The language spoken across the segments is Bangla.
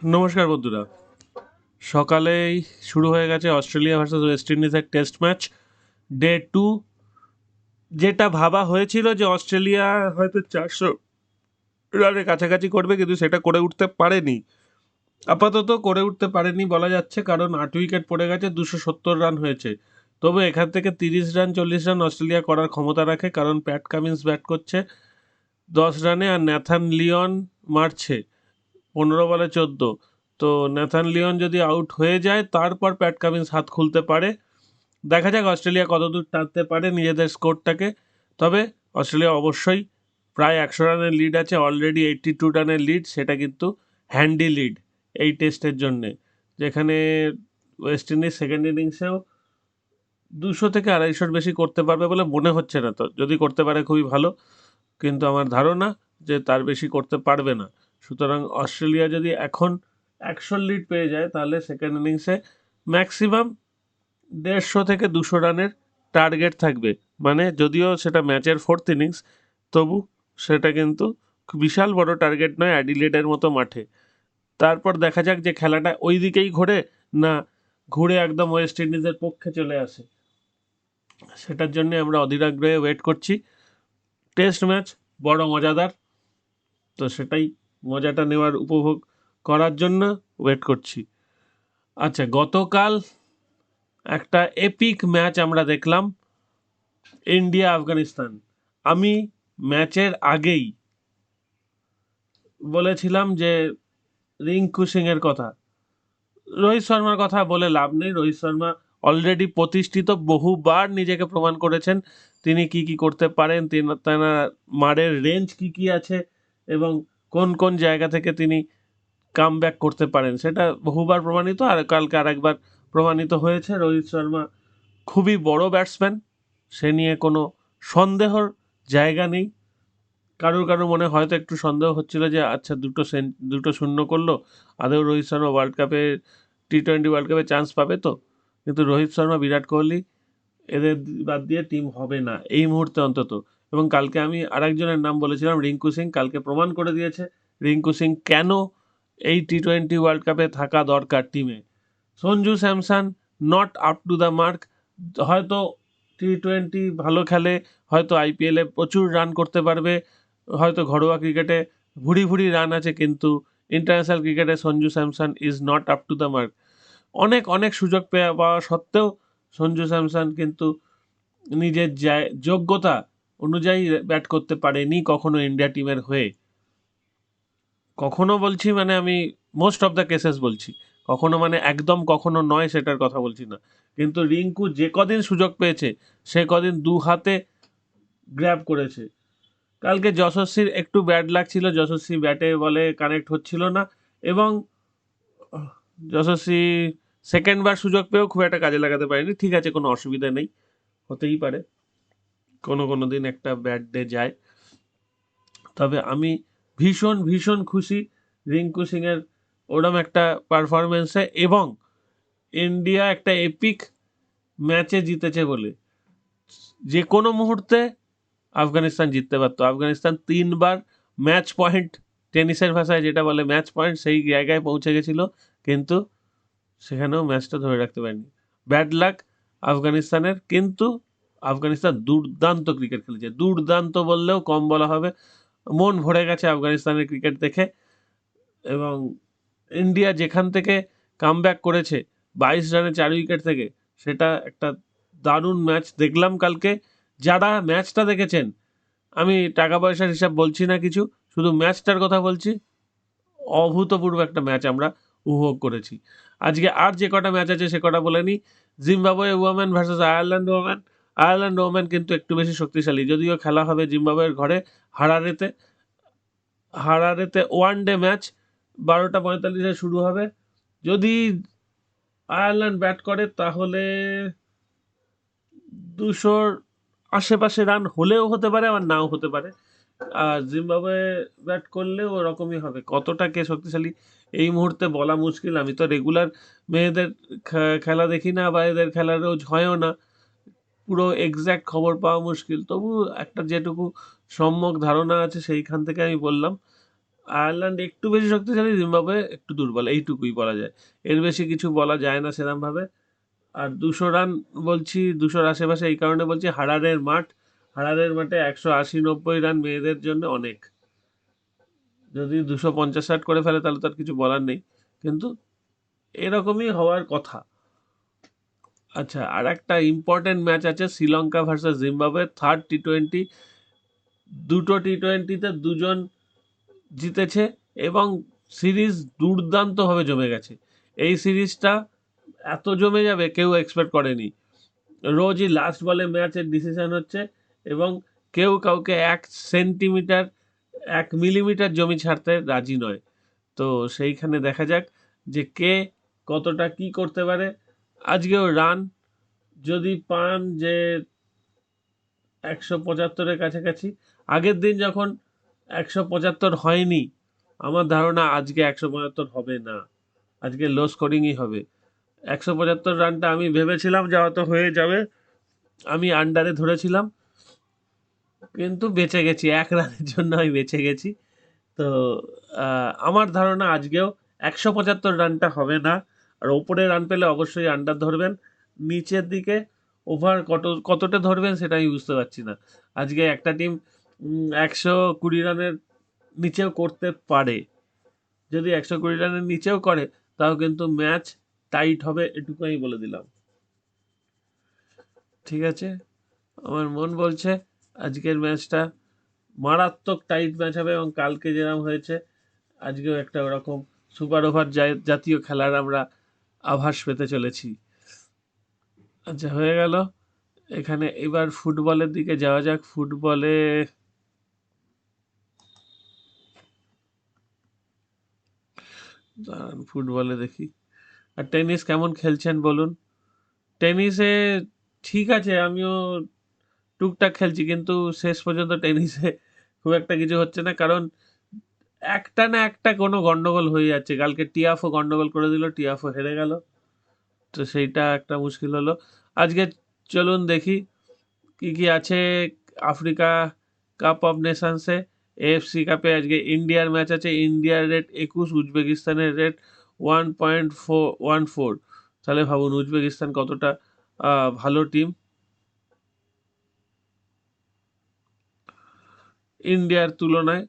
নমস্কার বন্ধুরা। সকালেই শুরু হয়ে গেছে অস্ট্রেলিয়া ভার্সেস ওয়েস্ট ইন্ডিজের টেস্ট ম্যাচ ডে 2। যেটা ভাবা হয়েছিল যে অস্ট্রেলিয়া হয়তো 400 রানের কাছাকাছি করবে, কিন্তু সেটা করে উঠতে পারেনি। আপাতত করে উঠতে পারেনি বলা যাচ্ছে, কারণ 8 উইকেট পড়ে গেছে, 270 রান হয়েছে। তবে এখান থেকে 30 রান 40 রান অস্ট্রেলিয়া করার ক্ষমতা রাখে, কারণ প্যাট কামিন্স ব্যাট করছে 10 রানে আর ন্যাথান লিওন মারছে 15 বলে 14। তো ন্যাথান লিওন যদি আউট হয়ে যায় তারপর প্যাট কামিন্স হাত খুলতে পারে। দেখা যাক অস্ট্রেলিয়া কতদূর টানতে পারে নিজেদের স্কোরটাকে। তবে অস্ট্রেলিয়া অবশ্যই প্রায় 100 রানের লিড আছে, অলরেডি 82 রানের লিড, সেটা কিন্তু হ্যান্ডি লিড এই টেস্টের জন্যে। যেখানে ওয়েস্ট ইন্ডিজ সেকেন্ড ইনিংসেও 200 থেকে 250 বেশি করতে পারবে বলে মনে হচ্ছে না। তো যদি করতে পারে খুবই ভালো, কিন্তু আমার ধারণা যে তার বেশি করতে পারবে না। সুতরাং অস্ট্রেলিয়া যদি এখন 100 লিড পেয়ে যায় তাহলে সেকেন্ড ইনিংসে ম্যাক্সিমাম 150 থেকে 200 রানের টার্গেট থাকবে। মানে যদিও সেটা ম্যাচের ফোর্থ ইনিংস, তবু সেটা কিন্তু বিশাল বড় টার্গেট নয় অ্যাডিলেডের মতো মাঠে। তারপর দেখা যাক যে খেলাটা ওই দিকেই ঘোরে, না ঘুরে একদম ওয়েস্ট ইন্ডিজের পক্ষে চলে আসে। সেটার জন্য আমরা অধীর আগ্রহে ওয়েট করছি। টেস্ট ম্যাচ বড় মজাদার, তো সেটাই মজাটা নেওয়ার উপভোগ করার জন্য ওয়েট করছি। আচ্ছা, গতকাল একটা এপিক ম্যাচ আমরা দেখলাম, ইন্ডিয়া আফগানিস্তান। আমি ম্যাচের আগেই বলেছিলাম যে রিঙ্কু সিংয়ের কথা, রোহিত শর্মার কথা বলে লাভ নেই। রোহিত শর্মা অলরেডি প্রতিষ্ঠিত, বহুবার নিজেকে প্রমাণ করেছেন তিনি কি কি করতে পারেন, তার মারের রেঞ্জ কি কি আছে এবং কোন কোন জায়গা থেকে তিনি কাম ব্যাক করতে পারেন, সেটা বহুবার প্রমাণিত। আর কালকে আরেকবার প্রমাণিত হয়েছে। রোহিত শর্মা খুবই বড় ব্যাটসম্যান, সে নিয়ে কোনো সন্দেহর জায়গা নেই। কারোর মনে হয়তো একটু সন্দেহ হচ্ছিল যে আচ্ছা দুটো শূন্য করলো, আদৌ রোহিত শর্মা ওয়ার্ল্ড কাপে T20 ওয়ার্ল্ড কাপে চান্স পাবে তো? কিন্তু রোহিত শর্মা, বিরাট কোহলি এদের বাদ দিয়ে টিম হবে না এই মুহূর্তে অন্তত। এবং কালকে আমি আরেকজনের নাম বলেছিলাম, রিঙ্কু সিং, কালকে প্রমাণ করে দিয়েছে রিঙ্কু সিং কেন এই T20 ওয়ার্ল্ড কাপে থাকা দরকার টিমে। Sanju Samson not up to the mark. হয়তো T20 ভালো খেলে, হয়তো আইপিএলে প্রচুর রান করতে পারবে, হয়তো ঘরোয়া ক্রিকেটে ভুড়ি ভুড়ি রান আছে, কিন্তু ইন্টারন্যাশনাল ক্রিকেটে Sanju Samson is not up to the mark. অনেক অনেক সুযোগ পাওয়া সত্ত্বেও সঞ্জু স্যামসন কিন্তু নিজের যোগ্যতা অনুযায়ী ব্যাট করতে পারেনি কখনো ইন্ডিয়া টিমের হয়ে। কখনো বলছি মানে আমি মোস্ট অফ দ্য কেসেস বলছি, কখনো মানে একদম কখনো নয় সেটার কথা বলছি না। কিন্তু রিঙ্কু যে কদিন সুযোগ পেয়েছে সে কদিন দু হাতে গ্র্যাব করেছে। কালকে যশস্বীর একটু ব্যাড লাগছিল, যশস্বী ব্যাটে বলে কানেক্ট হচ্ছিল না, এবং যশস্বী সেকেন্ড বার সুযোগ পেয়েও খুব একটা কাজে লাগাতে পারেনি। ঠিক আছে, কোনো অসুবিধা নেই, হতেই পারে, কোনো কোনো দিন একটা ব্যাড ডে যায়। তবে আমি ভীষণ ভীষণ খুশি রিঙ্কু সিংয়ের ওরম একটা পারফরমেন্সে, এবং ইন্ডিয়া একটা এপিক ম্যাচে জিতেছে বলে। যে কোনো মুহূর্তে আফগানিস্তান জিততে পারতো। আফগানিস্তান 3বার ম্যাচ পয়েন্ট, টেনিসের ভাষায় যেটা বলে ম্যাচ পয়েন্ট, সেই জায়গায় পৌঁছে গেছিল, কিন্তু সেখানেও ম্যাচটা ধরে রাখতে পারেনি। ব্যাড লাক আফগানিস্তানের, কিন্তু আফগানিস্তান দুর্দান্ত ক্রিকেট খেলেছে, দুর্দান্ত বললেও কম বলা হবে। মন ভরে গেছে আফগানিস্তানের ক্রিকেট দেখে। এবং ইন্ডিয়া যেখান থেকে কামব্যাক করেছে 22 রানে 4 উইকেট থেকে, সেটা একটা দারুণ ম্যাচ দেখলাম কালকে। যারা ম্যাচটা দেখেছেন, আমি টাকা পয়সার হিসাব বলছি না কিছু, শুধু ম্যাচটার কথা বলছি, অভূতপূর্ব একটা ম্যাচ আমরা উপভোগ করেছি। আজকে আর যে কটা ম্যাচ আছে সে কটা বলে নিই। Zimbabwe women versus Ireland women. Ireland women কিন্তু একটু বেশি শক্তিশালী, যদিও খেলা হবে জিম্বাবুয়ের ঘরে, হারারেতে। হারারেতে ওয়ান ডে ম্যাচ, 12টা 45-এ শুরু হবে। যদি আয়ারল্যান্ড ব্যাট করে তাহলে 200-র আশেপাশে রান হলেও হতে পারে, আবার নাও হতে পারে। আর জিম্বাবুয়ে ব্যাট করলেও ওরকমই হবে। কতটা কে শক্তিশালী এই মুহূর্তে বলা মুশকিল। আমি তো রেগুলার মেয়েদের খেলা দেখি না, বা এদের খেলা রোজ হয়ও না, পুরো এক্স্যাক্ট খবর পাওয়া মুশকিল। তবু একটা যেটুকু সম্যক ধারণা আছে সেইখান থেকে আমি বললাম। আয়ারল্যান্ড একটু বেশি শক্তিশালী, জিম্বাবুয়ে একটু দুর্বল, এইটুকুই বলা যায়। এর বেশি কিছু বলা যায় না সেরকমভাবে। আর 200 রান বলছি, 200-র আশেপাশে এই কারণে বলছি, হারারের মাঠ, হারারের মাঠে 180-90 রান মেয়েদের জন্য অনেক। যদি 250-60 করে ফেলে তাহলে তার কিছু বলার নেই, কিন্তু এরকমই হওয়ার কথা। আচ্ছা, আর একটা ইম্পর্টেন্ট ম্যাচ আছে, Sri Lanka versus Zimbabwe, third T20. দুটো টি20-তে দুজন জিতেছে এবং সিরিজ দুর্দান্তভাবে জমে গেছে। এই সিরিজটা এত জমে যাবে কেউ এক্সপেক্ট করেনি। রোজই লাস্ট বলে ম্যাচের ডিসিশন হচ্ছে এবং কেউ কাউকে 1 সেন্টিমিটার 1 মিলিমিটার জমি ছাড়তে রাজি নয়। তো সেইখানে দেখা যাক যে কে কতটা কি করতে পারে। আজকেও রান যদি পান যে 175-এর কাছাকাছি, আগের দিন যখন 175 হয়নি, আমার ধারণা আজকে 175 হবে না, আজকে লো স্কোরিংই হবে। 175 রানটা আমি ভেবেছিলাম যে হয়তো হয়ে যাবে, আমি আন্ডারে ধরেছিলাম, কিন্তু বেঁচে গেছি, 1 রানের জন্য আমি বেঁচে গেছি। তো আমার ধারণা আজকেও 175 রানটা হবে না। আর ওপরে রান পেলে অবশ্যই আন্ডার ধরবেন, নিচের দিকে ওভার কতটা ধরবেন সেটা আমি বুঝতে পারছি না। আজকে একটা টিম 120 রানের নিচেও করতে পারে। যদি 120 রানের নিচেও করে তাও কিন্তু ম্যাচ টাইট হবে, এটুকু আমি বলে দিলাম। ঠিক আছে, আমার মন বলছে আজকের ম্যাচটা মারাত্মক টাইট ম্যাচ হবে এবং কালকে যেরকম হয়েছে আজকেও একটা ওরকম সুপার ওভার জাতীয় খেলার আমরা আভাস পেতে চলেছি। আচ্ছা, হয়ে গেল। এখানে এবার ফুটবলের দিকে যাওয়া যাক। ফুটবলে দেখি। আর টেনিস কেমন খেলছেন বলুন? টেনিসে ঠিক আছে, আমিও টুকটাক খেলছি, কিন্তু শেষ পর্যন্ত টেনিসে খুব একটা কিছু হচ্ছে না, কারণ একটা না একটা কোনো গন্ডগোল হয়ে যাচ্ছে। কালকে টিয়াফও গন্ডগোল করে দিল, টিয়াফও হেরে গেল, তো সেইটা একটা মুশকিল হলো। আজকে চলুন দেখি কি কি আছে। আফ্রিকা কাপ অফ নেশনসে, এএফসি কাপে আজকে ইন্ডিয়ার ম্যাচ আছে। ইন্ডিয়ার রেট 21, উজবেকিস্তানের রেট 1.14। তাহলে ভাবুন উজবেকিস্তান কতটা ভালো টিম ইন্ডিয়ার তুলনায়,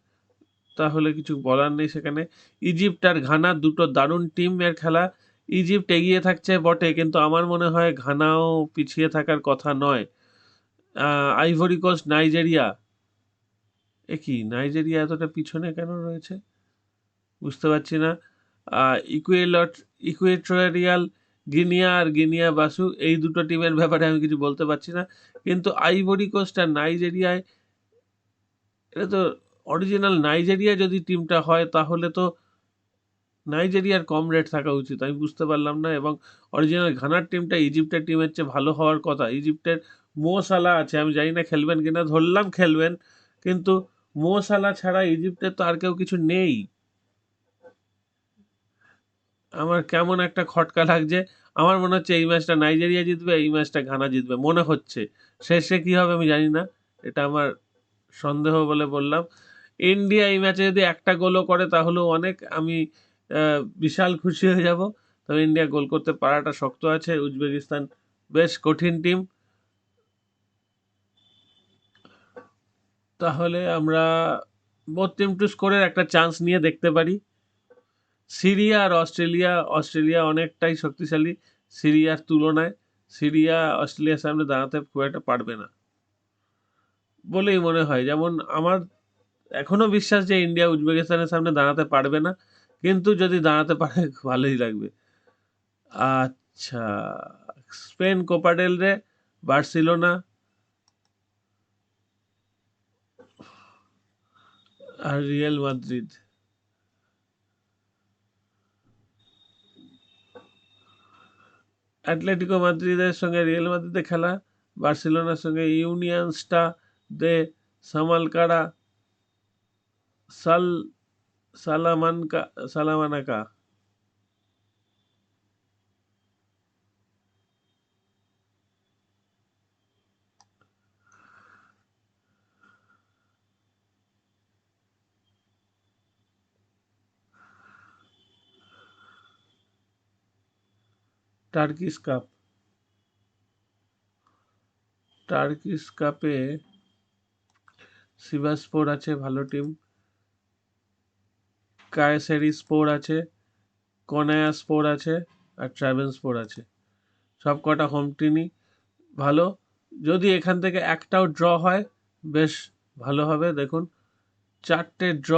তাহলে কিছু বলার নেই সেখানে। ইজিপ্ট আর ঘানা দুটো দারুণ টিমের খেলা। ইজিপ্ট এগিয়ে থাকছে বটে, কিন্তু আমার মনে হয় ঘানাও পিছিয়ে থাকার কথা নয়। আইভরি কোস্ট, নাইজেরিয়া, কি নাইজেরিয়া এতটা পিছনে কেন রয়েছে বুঝতে পারছি না। ইকুয়েটোরিয়াল গিনিয়া আর গিনিয়া বাসু, এই দুটো টিমের ব্যাপারে আমি কিছু বলতে পারছি না, কিন্তু আইভরি কোস্ট আর নাইজেরিয়ায়, এটা তো অরিজিনাল নাইজেরিয়া যদি টিমটা হয় তাহলে তো নাইজেরিয়ার কম রেট থাকা উচিত, আমি বুঝতে পারলাম না। এবং অরিজিনাল ঘানার টিমটা ইজিপ্টের টিমের চেয়ে ভালো হওয়ার কথা। ইজিপ্টের মো সালা আছে, আমি জানি না খেলবেন কিনা, ধরলাম খেলবেন, কিন্তু মো সালা ছাড়া ইজিপ্টের তো আর কেউ কিছু নেই। আমার কেমন একটা খটকা লাগছে। আমার মনে হচ্ছে এই ম্যাচটা নাইজেরিয়া জিতবে, এই ম্যাচটা ঘানা জিতবে মনে হচ্ছে। শেষে কি হবে আমি জানি না, এটা আমার সন্দেহ বলে বললাম। ইন্ডিয়া এই ম্যাচে যদি একটা গোলও করে তাহলেও অনেক, আমি বিশাল খুশি হয়ে যাব। তবে ইন্ডিয়া গোল করতে পারাটা শক্ত আছে। উজবেকিস্তান বেশ কঠিন টিম। তাহলে আমরা বোথ টিম টু স্কোরের একটা চান্স নিয়ে দেখতে পারি। সিরিয়া আর অস্ট্রেলিয়া, অস্ট্রেলিয়া অনেকটাই শক্তিশালী সিরিয়ার তুলনায়। সিরিয়া অস্ট্রেলিয়ার সামনে দাঁড়াতে খুব একটা পারবে না বলেই মনে হয়। যেমন আমার এখনো বিশ্বাস যে ইন্ডিয়া উজবেকিস্তানের সামনে দাঁড়াতে পারবে না, কিন্তু যদি দাঁড়াতে পারে ভালোই লাগবে। আচ্ছা, স্পেন কোপা ডেল রে, বার্সেলোনা আর রিয়াল মাদ্রিদ। অ্যাটলেটিকো মাদ্রিদের সঙ্গে রিয়াল মাদ্রিদের খেলা, বার্সেলোনার সঙ্গে ইউনিয়নসটা দে সামালকারা সাল সালামানকা সালামানাকা। টার্কিশ কাপ, টার্কিশ কাপে সিভাসস্পোর আছে ভালো টিম, কায়সেরিস্পোর আছে, কনায়াস্পোর আছে, আর ট্রাভেনস্পোর আছে। সব কটা হোম টিমই ভালো। যদি এখান থেকে একটাও ড্র হয় বেশ ভালো হবে। দেখুন 4টে ড্র,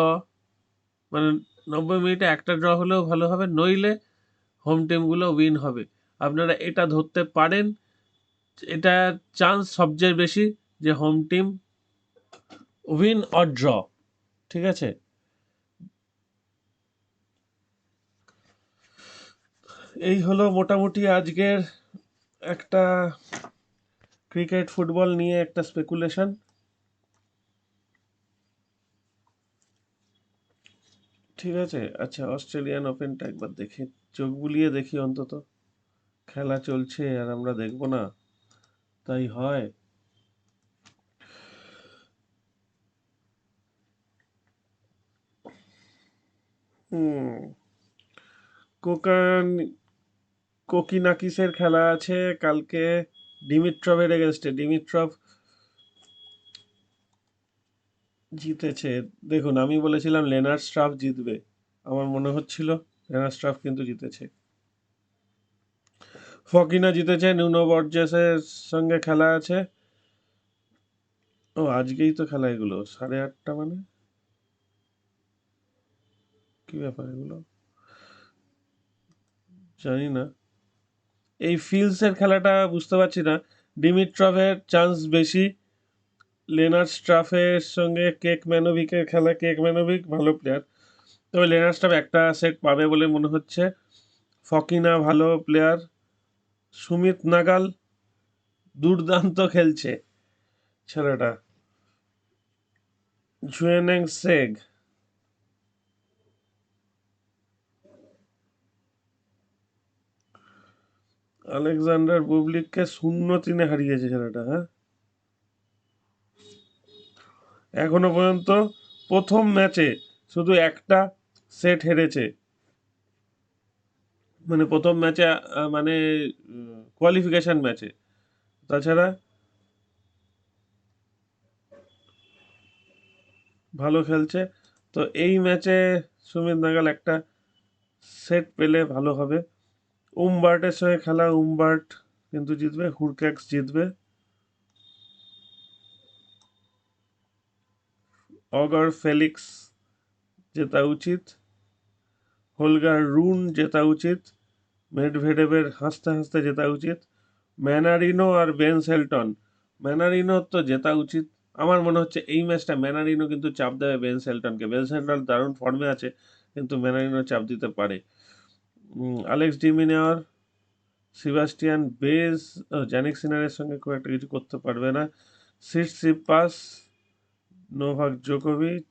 মানে 90 মিনিটে একটা ড্র হলেও ভালো হবে, নইলে হোম টিমগুলো উইন হবে। আপনারা এটা ধরতে পারেন, এটা চান্স সবচেয়ে বেশি যে home team win or draw. ঠিক আছে, এই হলো মোটামুটি আজকের একটা ক্রিকেট ফুটবল নিয়ে একটা স্পেকুলেশন। ঠিক আছে, আচ্ছা অস্ট্রেলিয়ান ওপেনটা একবার দেখি, চোখ বুলিয়ে দেখি অন্তত। খেলা চলছে আর আমরা দেখবো না, তাই হয়? হুম, কোকান কোকিনাকিসের খেলা আছে কালকে ডিমিট্রভের এগেনস্টে। ডিমিট্রভ জিতেছে। দেখুন আমি বলেছিলাম লেনার্ড স্ট্রাফ জিতবে, আমার মনে হচ্ছিল লেনার্ড স্ট্রাফ কিন্তু জিতেছে। ফকিনা জিতেছে, নুনো বর্জেসের সঙ্গে খেলা আছে। ও আজকেই তো খেলা, এগুলো 8:30 মানে কি ব্যাপার এগুলো জানি না। এই ফিল্ডসের খেলাটা বুঝতে পারছি না। ডিমিট্রভের চান্স বেশি, লেনার্ড স্ট্রাফের সঙ্গে কেক ম্যানোভিকের খেলা। কেক ম্যানোভিক ভালো প্লেয়ার, তবে লেনার্ড স্ট্রাফ একটা সেট পাবে বলে মনে হচ্ছে। ফকিনা ভালো প্লেয়ার, সুমিত নাগাল দুর্দান্ত খেলছে ছেলেটা। জুয়েনেং সেগ আলেকজান্ডার বুবলিককে 0-3 হারিয়েছে ছেলেটা। হ্যাঁ, এখনো পর্যন্ত প্রথম ম্যাচে শুধু একটা সেট হেরেছে, মানে প্রথম ম্যাচে, মানে কোয়ালিফিকেশন ম্যাচে। তাছাড়া ভালো খেলছে। তো এই ম্যাচে সুমিত নাগাল একটা সেট পেলে ভালো হবে। উমবার্টের সঙ্গে খেলা, উমবার্ট কিন্তু জিতবে, হুরক্যাক্স জিতবে। অগার ফেলিক্স জেতা উচিত, হোলগার রুন জেতা উচিত, মেডভেডেভের হাসতে হাসতে জেতা উচিত। ম্যানারিনো আর বেন সেল্টন, ম্যানারিনো তো জেতা উচিত। আমার মনে হচ্ছে এই ম্যাচটা ম্যানারিনো কিন্তু চাপ দেবে বেন সেল্টনকে। বেন সেল্টন দারুণ ফর্মে আছে, কিন্তু ম্যানারিনো চাপ দিতে পারে। আলেক্স ডিমিনেওর, সেবাস্টিয়ান বেজ, জ্যানিক সিনারের সঙ্গে খুব একটা কিছু করতে পারবে না। সিটসিপাস, নোভাক জোকোভিচ,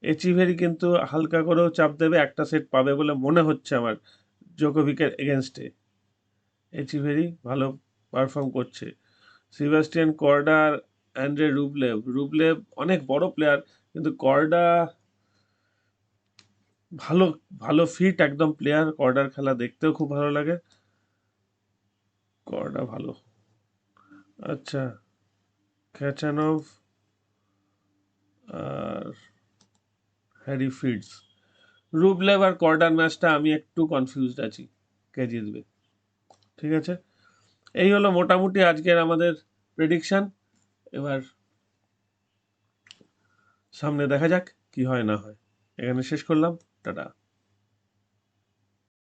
এচিভেরি কিন্তু হালকা করেও চাপ দেবে, একটা সেট পাবে বলে মনে হচ্ছে আমার জোকোভিকের এগেনস্টে। এচিভেরি ভালো পারফর্ম করছে। সেবাস্টিয়ান কর্ডা আর অ্যান্ড্রে রুবলেভ, রুবলেভ অনেক বড় প্লেয়ার, কিন্তু কর্ডা ভালো, ভালো ফিট একদম প্লেয়ার। কর্ডার খেলা দেখতেও খুব ভালো লাগে, কর্ডা ভালো। আচ্ছা, খ্যাচানভ আর হ্যারি ফিডস, রুবলেভ আর কর্ডার ম্যাচটা আমি একটু কনফিউজড আছি কে জিতবে। ঠিক আছে, এই হলো মোটামুটি আজকের আমাদের প্রেডিকশন। এবার সামনে দেখা যাক কি হয় না হয়। এখানে শেষ করলাম, টাটা।